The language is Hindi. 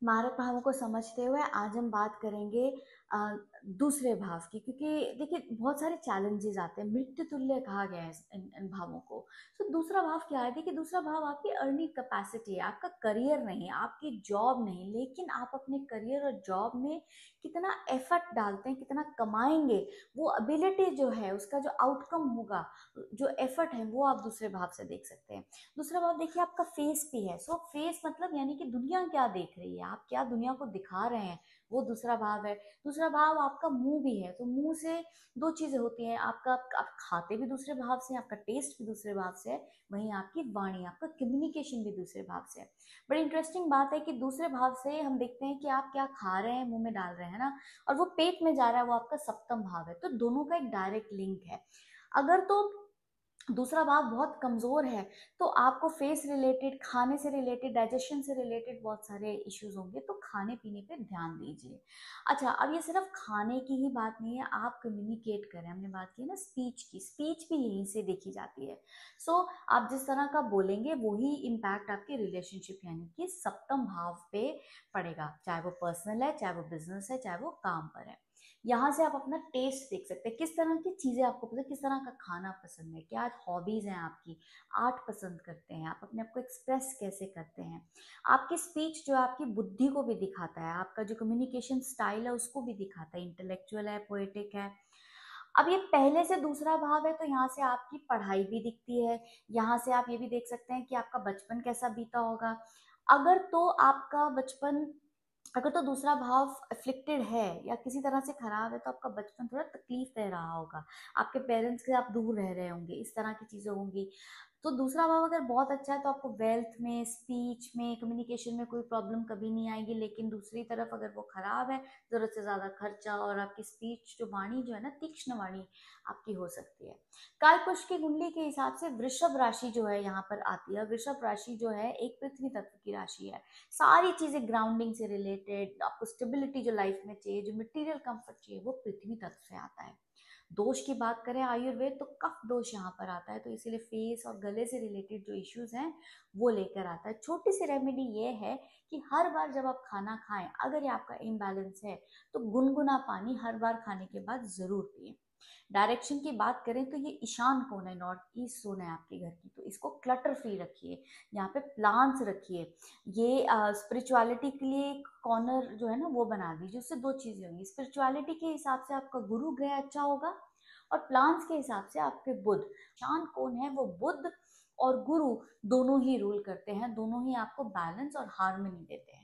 मारक भावों को समझते हुए आज हम बात करेंगे अ, दूसरे भाव की, क्योंकि देखिए बहुत सारे चैलेंजेस आते हैं। मृत्यु तुल्य कहा गया है इन भावों को। तो दूसरा भाव क्या है? देखिए दूसरा भाव आपकी अर्निंग कैपेसिटी है, आपका करियर नहीं, आपकी जॉब नहीं, लेकिन आप अपने करियर और जॉब में कितना एफर्ट डालते हैं, कितना कमाएंगे, वो एबिलिटी जो है, उसका जो आउटकम होगा, जो एफर्ट है, वो आप दूसरे भाव से देख सकते हैं। दूसरा भाव देखिए आपका फेस भी है। सो फेस मतलब यानी कि दुनिया क्या देख रही है, आप क्या दुनिया को दिखा रहे हैं, वो दूसरा भाव है। दूसरा भाव आपका मुंह भी है। तो मुंह से दो चीजें होती हैं, आपका आप खाते भी दूसरे भाव से, आपका टेस्ट भी दूसरे भाव से है, वहीं आपकी वाणी, आपका कम्युनिकेशन भी दूसरे भाव से है। बड़ी इंटरेस्टिंग बात है कि दूसरे भाव से हम देखते हैं कि आप क्या खा रहे हैं, मुंह में डाल रहे हैं ना, और वो पेट में जा रहा है, वो आपका सप्तम भाव है। तो दोनों का एक डायरेक्ट लिंक है। अगर तो दूसरा भाव बहुत कमजोर है तो आपको फेस रिलेटेड, खाने से रिलेटेड, डाइजेशन से रिलेटेड बहुत सारे इश्यूज होंगे। तो खाने पीने पे ध्यान दीजिए। अच्छा, अब ये सिर्फ खाने की ही बात नहीं है, आप कम्युनिकेट करें। हमने बात की ना स्पीच की, स्पीच भी यहीं से देखी जाती है। सो आप जिस तरह का बोलेंगे वही इम्पैक्ट आपके रिलेशनशिप यानी कि सप्तम भाव पे पड़ेगा, चाहे वो पर्सनल है, चाहे वो बिजनेस है, चाहे वो काम पर है। यहाँ से आप अपना टेस्ट देख सकते हैं, किस तरह की चीजें आपको पसंद है, किस तरह का खाना पसंद है, क्या हॉबीज हैं आपकी, आर्ट पसंद करते हैं आप, अपने आप को एक्सप्रेस कैसे करते हैं। आपकी स्पीच जो है आपकी बुद्धि को भी दिखाता है, आपका जो कम्युनिकेशन स्टाइल है उसको भी दिखाता है, इंटेलेक्चुअल है, पोएटिक है। अब ये पहले से दूसरा भाव है तो यहाँ से आपकी पढ़ाई भी दिखती है। यहाँ से आप ये भी देख सकते हैं कि आपका बचपन कैसा बीता होगा। अगर तो आपका बचपन, अगर तो दूसरा भाव अफ्लिक्टेड है या किसी तरह से खराब है, तो आपका बचपन थोड़ा तकलीफ दे रहा होगा, आपके पेरेंट्स से आप दूर रह रहे होंगे, इस तरह की चीजें होंगी। तो दूसरा भाव अगर बहुत अच्छा है तो आपको वेल्थ में, स्पीच में, कम्युनिकेशन में कोई प्रॉब्लम कभी नहीं आएगी। लेकिन दूसरी तरफ अगर वो खराब है, जरूरत से ज्यादा खर्चा, और आपकी स्पीच जो वाणी जो है ना, तीक्ष्ण वाणी आपकी हो सकती है। कालपुरुष की कुंडली के हिसाब से वृषभ राशि जो है यहाँ पर आती है। वृषभ राशि जो है एक पृथ्वी तत्व की राशि है। सारी चीजें ग्राउंडिंग से रिलेटेड, आपको स्टेबिलिटी जो लाइफ में चाहिए, जो मटेरियल कंफर्ट चाहिए, वो पृथ्वी तत्व से आता है। दोष की बात करें आयुर्वेद, तो कफ दोष यहाँ पर आता है, तो इसीलिए फेस और गले से रिलेटेड जो इश्यूज हैं वो लेकर आता है। छोटी सी रेमेडी ये है कि हर बार जब आप खाना खाएं, अगर ये आपका इम्बैलेंस है, तो गुनगुना पानी हर बार खाने के बाद जरूर पिए। डायरेक्शन की बात करें तो ये ईशान कोण है, नॉर्थ ईस्ट जोन है आपके घर की, तो इसको क्लटर फ्री रखिए, यहाँ पे प्लांट्स रखिए। ये स्पिरिचुअलिटी के लिए एक कॉर्नर जो है ना वो बना दीजिए। उससे दो चीजें होंगी, स्पिरिचुअलिटी के हिसाब से आपका गुरु ग्रह अच्छा होगा, और प्लांट्स के हिसाब से आपके बुध। ईशान कौन है? वो बुध और गुरु दोनों ही रूल करते हैं, दोनों ही आपको बैलेंस और हार्मनी देते हैं।